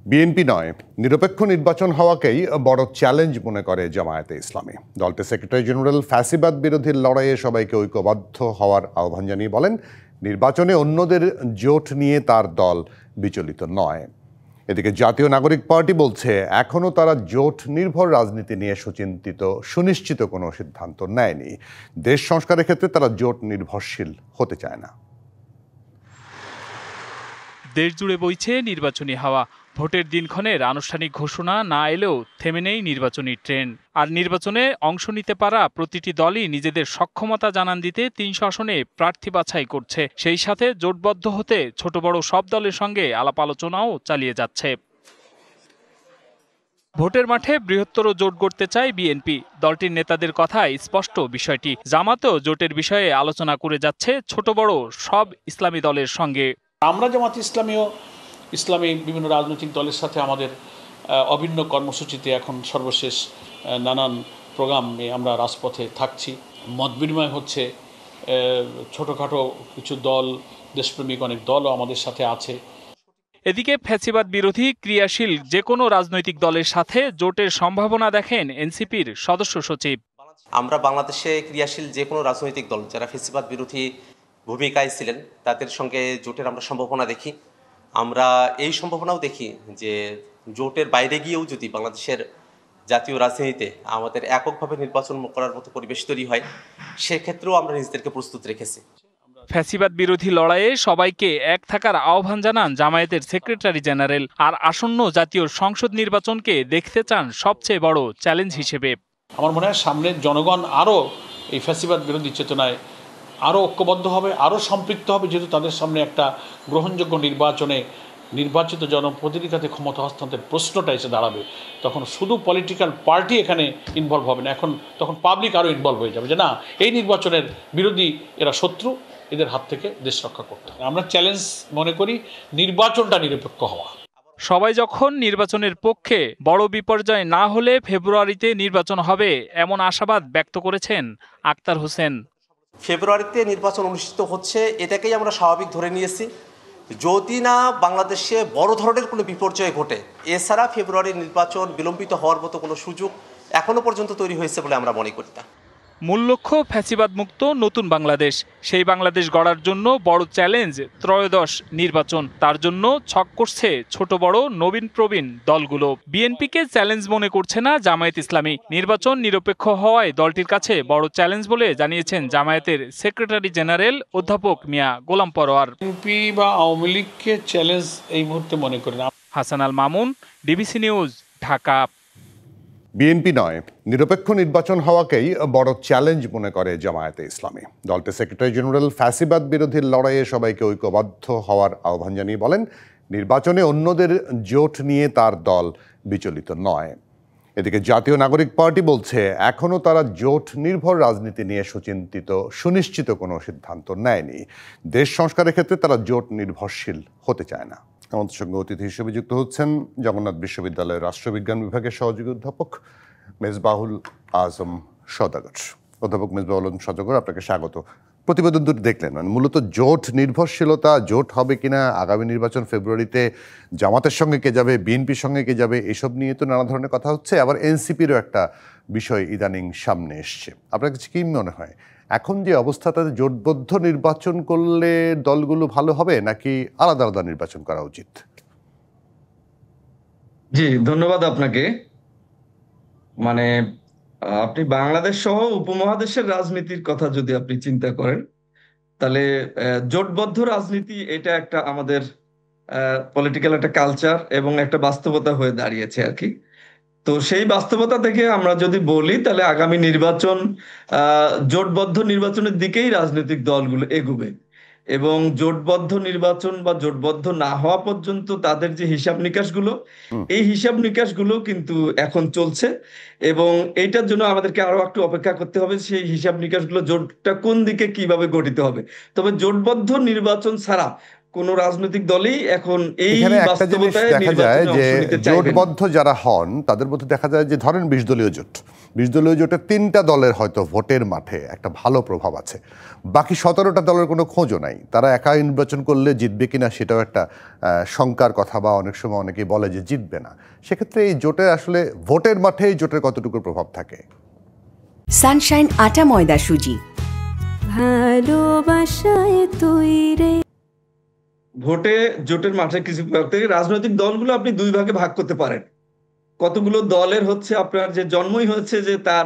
BNP নয়, নিরপেক্ষ নির্বাচন হওয়াকেই বড় চ্যালেঞ্জ মনে করে জামায়াতে ইসলামী। দলটির সেক্রেটারি জেনারেল ফ্যাসিবাদ বিরোধী লড়াইয়ে সবাইকে ঐক্যবদ্ধ হওয়ার আহ্বান জানিয়ে বলেন, নির্বাচনে অন্যদের জোট নিয়ে তার দল বিচলিত নয়। এদিকে জাতীয় নাগরিক পার্টি বলছে, এখনও তারা জোট নির্ভর রাজনীতি নিয়ে সুনিশ্চিত কোনো সিদ্ধান্ত নেয়নি। দেশ সংস্কারের ক্ষেত্রে তারা জোট নির্ভরশীল হতে চায় না। দেশ জুড়ে বইছে নির্বাচনী হাওয়া। ভোটের দিনক্ষণের আনুষ্ঠানিক ঘোষণা না এলেও থেমে নেই নির্বাচনী ট্রেন্ড। আর নির্বাচনে অংশ নিতে পারা প্রতিটি দলই নিজেদের সক্ষমতা জানান দিতে ৩০০ আসনে প্রার্থী বাছাই করছে। সেই সাথে জোটবদ্ধ হতে ছোট বড় সব দলের সঙ্গে আলাপ আলোচনাও চালিয়ে যাচ্ছে। ভোটের মাঠে বৃহত্তর জোট গড়তে চায় বিএনপি। দলটির নেতাদের কথায় স্পষ্ট বিষয়টি। জামাতও জোটের বিষয়ে আলোচনা করে যাচ্ছে ছোট বড় সব ইসলামী দলের সঙ্গে। আমরা জামাত ইসলামী বিভিন্ন রাজনৈতিক দলের সাথে আমাদের অভিন্ন কর্মসূচিতে এখন সর্বশেষ নানান প্রোগ্রামে আমরা রাজপথে থাকছি। মত বিনিময় হচ্ছে। ছোটোখাটো কিছু দল, দেশপ্রেমিক অনেক দলও আমাদের সাথে আছে। এদিকে ফ্যাসিবাদ বিরোধী ক্রিয়াশীল যে কোনো রাজনৈতিক দলের সাথে জোটের সম্ভাবনা দেখেন এনসিপির সদস্য সচিব। আমরা বাংলাদেশে ক্রিয়াশীল যে কোনো রাজনৈতিক দল যারা ফ্যাসিবাদ বিরোধী ভূমিকায় ছিলেন তাদের সঙ্গে জোটের আমরা সম্ভাবনা দেখি। আমরা এই সম্ভাবনাও দেখি যে জোটের বাইরে গিয়েও যদি বাংলাদেশের জাতীয় রাজনীতিতে আমাদের এককভাবে নির্বাচন করার মতো পরিবেশ তৈরি হয়, সেক্ষেত্রেও আমরা নিজেদেরকে প্রস্তুত রেখেছি। ফ্যাসিবাদ বিরোধী লড়াইয়ে সবাইকে এক থাকার আহ্বান জানান জামায়াতের সেক্রেটারি জেনারেল। আর আসন্ন জাতীয় সংসদ নির্বাচনকে দেখতে চান সবচেয়ে বড় চ্যালেঞ্জ হিসেবে। আমার মনে হয় সামনের জনগণ আরও এই ফ্যাসিবাদ বিরোধী চেতনায় আরও ঐক্যবদ্ধ হবে, আরও সম্পৃক্ত হবে, যেহেতু তাদের সামনে একটা গ্রহণযোগ্য নির্বাচনে নির্বাচিত জনপ্রতিনিধির কাছে ক্ষমতা হস্তান্তরের প্রশ্নটা এসে দাঁড়াবে। তখন শুধু পলিটিক্যাল পার্টি এখানে ইনভলভ হবে না, তখন পাবলিক আরও ইনভলভ হয়ে যাবে যে না, এই নির্বাচনের বিরোধী এরা শত্রু, এদের হাত থেকে দেশ রক্ষা করতে হবে। আমরা চ্যালেঞ্জ মনে করি নির্বাচনটা নিরপেক্ষ হওয়া। সবাই যখন নির্বাচনের পক্ষে, বড় বিপর্যয় না হলে ফেব্রুয়ারিতে নির্বাচন হবে এমন আশাবাদ ব্যক্ত করেছেন আক্তার হোসেন। ফেব্রুয়ারিতে নির্বাচন অনুষ্ঠিত হচ্ছে, এটাকেই আমরা স্বাভাবিক ধরে নিয়েছি। যদি না বাংলাদেশে বড় ধরনের কোনো বিপর্যয় ঘটে, এছাড়া ফেব্রুয়ারির নির্বাচন বিলম্বিত হওয়ার মতো কোনো সুযোগ এখনো পর্যন্ত তৈরি হয়েছে বলে আমরা মনে করি না। মূল লক্ষ্য ফ্যাসিবাদ মুক্ত নতুন বাংলাদেশ। সেই বাংলাদেশ গড়ার জন্য বড় চ্যালেঞ্জ ত্রয়োদশ নির্বাচন। তার জন্য ছক করছে ছোট বড় নবীন প্রবীণ দলগুলো। বিএনপিকে চ্যালেঞ্জ মনে করছে না জামায়াত ইসলামী। নির্বাচন নিরপেক্ষ হওয়ায় দলটির কাছে বড় চ্যালেঞ্জ বলে জানিয়েছেন জামায়াতের সেক্রেটারি জেনারেল অধ্যাপক মিয়া গোলাম পরোয়ার। বিএনপি বা আওয়ামী লীগকে চ্যালেঞ্জ এই মুহূর্তে মনে করি না। Hasan Al Mamun, DBC news, Dhaka. BNP নয়, নিরপেক্ষ নির্বাচন হওয়াকেই বড় চ্যালেঞ্জ মনে করে জামায়াতে ইসলামী। দলটির সেক্রেটারি জেনারেল ফ্যাসিবাদ বিরোধী লড়াইয়ে সবাইকে ঐক্যবদ্ধ হওয়ার আহ্বান জানিয়ে বলেন, নির্বাচনে অন্যদের জোট নিয়ে তার দল বিচলিত নয়। এদিকে জাতীয় নাগরিক পার্টি বলছে, এখনও তারা জোট নির্ভর রাজনীতি নিয়ে সুনিশ্চিত কোনো সিদ্ধান্ত নেয়নি। দেশ সংস্কারের ক্ষেত্রে তারা জোট নির্ভরশীল হতে চায় না। আমাদের সঙ্গে অতিথি হিসেবে যুক্ত হচ্ছেন জগন্নাথ বিশ্ববিদ্যালয়ের রাষ্ট্রবিজ্ঞান বিভাগের সহযোগী অধ্যাপক মেজবাহুল আজম সওদাগর। অধ্যাপক মেজবাহুল আজম সওদাগর, আপনাকে স্বাগত। প্রতিবেদন দুটি দেখলেন, মানে মূলত জোট নির্ভরশীলতা, জোট হবে কিনা, আগামী নির্বাচন ফেব্রুয়ারিতে জামাতের সঙ্গে কে যাবে, বিএনপির সঙ্গে কে যাবে, এসব নিয়ে তো নানা ধরনের কথা হচ্ছে। আবার এনসিপিরও একটা বিষয় ইদানিং সামনে এসছে। আপনার কাছে কি মনে হয়, এখন যে অবস্থা, তাতে জোটবদ্ধ নির্বাচন করলে দলগুলো ভালো হবে নাকি আলাদা আলাদা নির্বাচন করা উচিত? জি, ধন্যবাদ আপনাকে। মানে আপনি বাংলাদেশ সহ উপমহাদেশের রাজনীতির কথা যদি আপনি চিন্তা করেন, তাহলে জোটবদ্ধ রাজনীতি এটা একটা আমাদের পলিটিক্যাল একটা কালচার এবং একটা বাস্তবতা হয়ে দাঁড়িয়েছে আর কি। তো সেই বাস্তবতা থেকে আমরা যদি বলি, তাহলে আগামী নির্বাচন জোটবদ্ধ নির্বাচনের দিকেই রাজনৈতিক দলগুলো এগুবে। এবং জোটবদ্ধ নির্বাচন বা জোটবদ্ধ না হওয়া পর্যন্ত তাদের যে হিসাব নিকাশগুলো, এই হিসাব নিকাশগুলো কিন্তু এখন চলছে। এবং এইটার জন্য আমাদেরকে আরো একটু অপেক্ষা করতে হবে, সেই হিসাব নিকাশগুলো জোটটা কোন দিকে কিভাবে গঠিত হবে। তবে জোটবদ্ধ নির্বাচন ছাড়া কোন রাজনৈতিক দলই এখন এই এখানে একটা জিনিস বাস্তবতায় দেখা যায় নির্বাচনে যে অংশ নিতে চাইবে না। জোটবদ্ধ যারা হন তাদের মধ্যে দেখা যায় যে ধরেন 20 দলীয় জোট, 20 দলীয় জোটের 3টা দলের হয়তো ভোটের মাঠে একটা ভালো প্রভাব আছে, বাকি 17টা দলের কোনো খোঁজও নাই। তারা একা নির্বাচন করলে জিতবে কিনা সেটাও একটা শঙ্কার কথা, বা অনেক সময় অনেকেই বলে যে জিতবে না। সেক্ষেত্রে এই জোটের আসলে ভোটের মাঠে এই জোটের কতটুকু প্রভাব থাকে? সানশাইন আটা ময়দা সুজি, ভালোবাসায় তৈরি। ভোটে জোটের মাঠে কিছু প্রভাব থেকে রাজনৈতিক দলগুলো আপনি দুই ভাগে ভাগ করতে পারেন। কতগুলো দলের হচ্ছে আপনার যে জন্মই হচ্ছে যে তার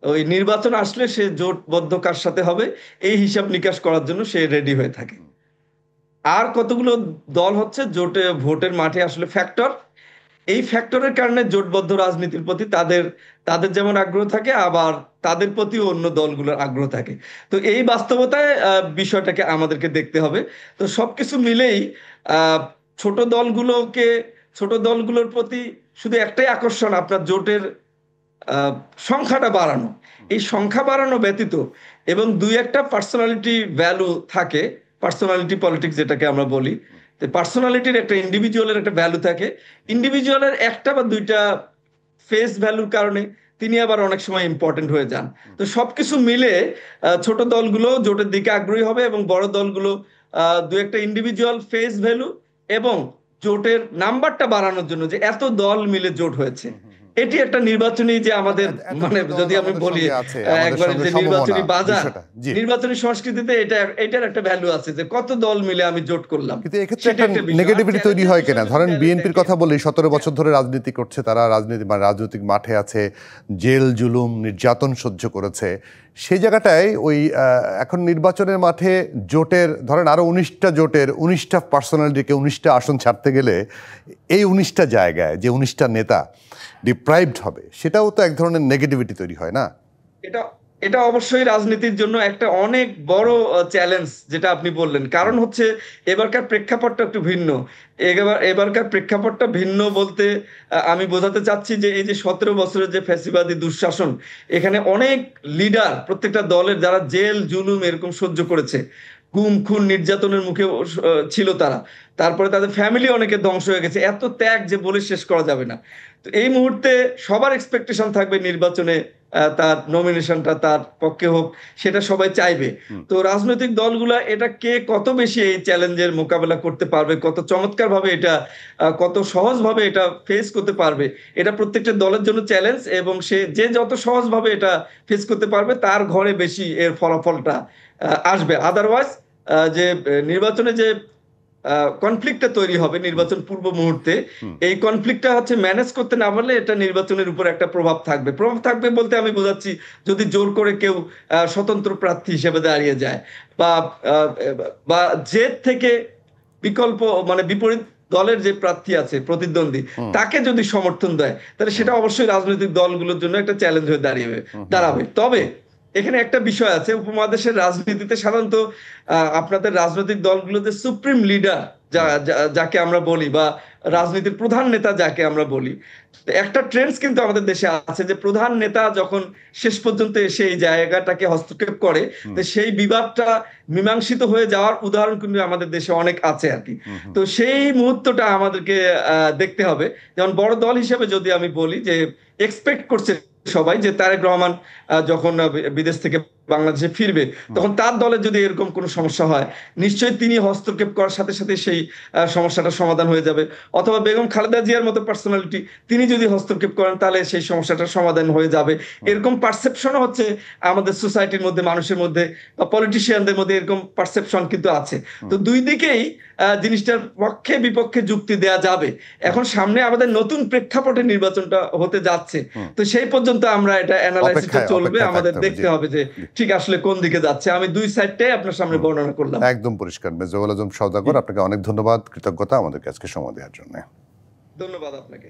ওই নির্বাচন আসলে সে জোটবদ্ধ কার সাথে হবে এই হিসাব নিকাশ করার জন্য সে রেডি হয়ে থাকে। আর কতগুলো দল হচ্ছে জোটে ভোটের মাঠে আসলে ফ্যাক্টর, এই ফ্যাক্টরের কারণে জোটবদ্ধ রাজনীতির প্রতি তাদের তাদের যেমন আগ্রহ থাকে, আবার তাদের প্রতিও অন্য দলগুলোর আগ্রহ থাকে। তো এই বাস্তবতায় বিষয়টাকে আমাদেরকে দেখতে হবে। তো সবকিছু মিলেই আহ ছোট দলগুলোর প্রতি শুধু একটাই আকর্ষণ, আপনার জোটের আহ, সংখ্যাটা বাড়ানো। এই সংখ্যা বাড়ানো ব্যতীত এবং দুই একটা পার্সোনালিটি ভ্যালু থাকে, পার্সোনালিটি পলিটিক্স যেটাকে আমরা বলি, পার্সোনালিটির একটা ইন্ডিভিজুয়ালের একটা ভ্যালু থাকে। ইন্ডিভিজুয়ালের একটা বা দুইটা ফেস ভ্যালুর কারণে তিনি আবার অনেক সময় ইম্পর্টেন্ট হয়ে যান। তো সবকিছু মিলে ছোট দলগুলো জোটের দিকে আগ্রহী হবে এবং বড় দলগুলো দু একটা ইন্ডিভিজুয়াল ফেস ভ্যালু এবং জোটের নাম্বারটা বাড়ানোর জন্য, যে এত দল মিলে জোট হয়েছে, এটি একটা নির্বাচনী যে আমাদের মানে যদি আমি বলি একবারে যে নির্বাচনী বাজার, নির্বাচনী সংস্কৃতিতে এটার একটা ভ্যালু আছে যে কত দল মিলে আমি জোট করলাম। কিন্তু এক্ষেত্রে একটা নেগেটিভিটি তৈরি হয় কিনা? ধরেন বিএনপির কথা বলি, 17 বছর ধরে রাজনীতি করছে তারা, রাজনৈতিক মাঠে আছে, জেল জুলুম নির্যাতন সহ্য করেছে। সেই জায়গাটায় ওই এখন নির্বাচনের মাঠে জোটের ধরেন আরো 19টা জোটের 19টা পার্সোনালিটিকে 19টা আসন ছাড়তে গেলে এই 19টা জায়গায় যে 19টা নেতা ডিপ্রাইভড হবে, সেটাও তো এক ধরনের নেগেটিভিটি তৈরি হয় না? এটা অবশ্যই রাজনীতির জন্য একটা অনেক বড় চ্যালেঞ্জ যেটা আপনি বললেন। কারণ হচ্ছে এবারকার প্রেক্ষাপটটা একটু ভিন্ন। এবারকার প্রেক্ষাপটটা ভিন্ন বলতে আমি বোঝাতে চাচ্ছি যে এই যে 17 বছরের যে ফ্যাসিবাদী দুঃশাসন, এখানে অনেক লিডার প্রত্যেকটা দলের যারা জেল জুলুম এরকম সহ্য করেছে, গুম খুন নির্যাতনের মুখে ছিল তারা, তারপরে তাদের ফ্যামিলি অনেকে ধ্বংস হয়ে গেছে, এত ত্যাগ যে বলে শেষ করা যাবে না। তো এই মুহূর্তে সবার এক্সপেকটেশন থাকবে নির্বাচনে তার নমিনেশনটা তার পক্ষে হোক, সেটা সবাই চাইবে। তো রাজনৈতিক দলগুলা এটা কে কত বেশি এই চ্যালেঞ্জের মোকাবেলা করতে পারবে, কত চমৎকার ভাবে এটা কত সহজ ভাবে এটা ফেস করতে পারবে, এটা প্রত্যেকটা দলের জন্য চ্যালেঞ্জ। এবং সে যে যত সহজ ভাবে এটা ফেস করতে পারবে তার ঘরে বেশি এর ফলাফলটা আসবে। আদারওয়াইজ যে নির্বাচনে যে কনফ্লিক্টটা তৈরি হবে নির্বাচন পূর্ব মুহূর্তে, এই কনফ্লিক্টটা হচ্ছে ম্যানেজ করতে না পারলে এটা নির্বাচনের উপর একটা প্রভাব থাকবে বলতে আমি বোঝাচ্ছি যদি জোর করে কেউ স্বতন্ত্র প্রার্থী হিসেবে দাঁড়িয়ে যায় বা জেদ থেকে বিকল্প মানে বিপরীত দলের যে প্রার্থী আছে প্রতিদ্বন্দ্বী তাকে যদি সমর্থন দেয়, তাহলে সেটা অবশ্যই রাজনৈতিক দলগুলোর জন্য একটা চ্যালেঞ্জ হয়ে দাঁড়াবে। তবে এখানে একটা বিষয় আছে, উপমহাদেশের রাজনীতিতে সাধারণত আপনাদের রাজনৈতিক দলগুলোতে সুপ্রিম লিডার যাকে আমরা বলি বা রাজনীতির প্রধান নেতা যাকে আমরা বলি, একটা ট্রেন্ডস কিন্তু আমাদের দেশে আছে যে প্রধান নেতা যখন শেষ পর্যন্ত এসে এই জায়গাটাকে হস্তক্ষেপ করে, তো সেই বিবাদটা মীমাংসিত হয়ে যাওয়ার উদাহরণ কিন্তু আমাদের দেশে অনেক আছে আর কি। তো সেই মুহূর্তটা আমাদেরকে দেখতে হবে। যেমন বড় দল হিসেবে যদি আমি বলি যে এক্সপেক্ট করছে সবাই যে তারেক রহমান যখন বিদেশ থেকে বাংলাদেশে ফিরবে, তখন তার দলের যদি এরকম কোনো সমস্যা হয় নিশ্চয়ই তিনি হস্তক্ষেপ করার সাথে সাথে সেই সমস্যাটা সমাধান হয়ে যাবে। অথবা বেগম খালেদা জিয়ার মতো পার্সোনালিটি তিনি যদি হস্তক্ষেপ করেন তাহলে সেই সমস্যাটার সমাধান হয়ে যাবে। এরকম পারসেপশন হচ্ছে আমাদের সোসাইটির মধ্যে, মানুষের মধ্যে বা পলিটিশিয়ানদের মধ্যে এরকম পারসেপশন কিন্তু আছে। তো দুই দিকেই জিনিসটার পক্ষে বিপক্ষে যুক্তি দেয়া যাবে। এখন সামনে আমাদের নতুন প্রেক্ষাপটে নির্বাচনটা হতে যাচ্ছে, তো সেই পর্যন্ত আমরা এটা অ্যানালাইসিসটা চলবে, আমাদের দেখতে হবে যে ঠিক আসলে কোন দিকে যাচ্ছে। আমি দুই সাইডটাই আপনার সামনে বর্ণনা করলাম। একদম পরিষ্কার। মেজবাহুল আজম সওদাগর, আপনাকে অনেক ধন্যবাদ, কৃতজ্ঞতা আমাদেরকে আজকে সময় দেওয়ার জন্য। ধন্যবাদ আপনাকে।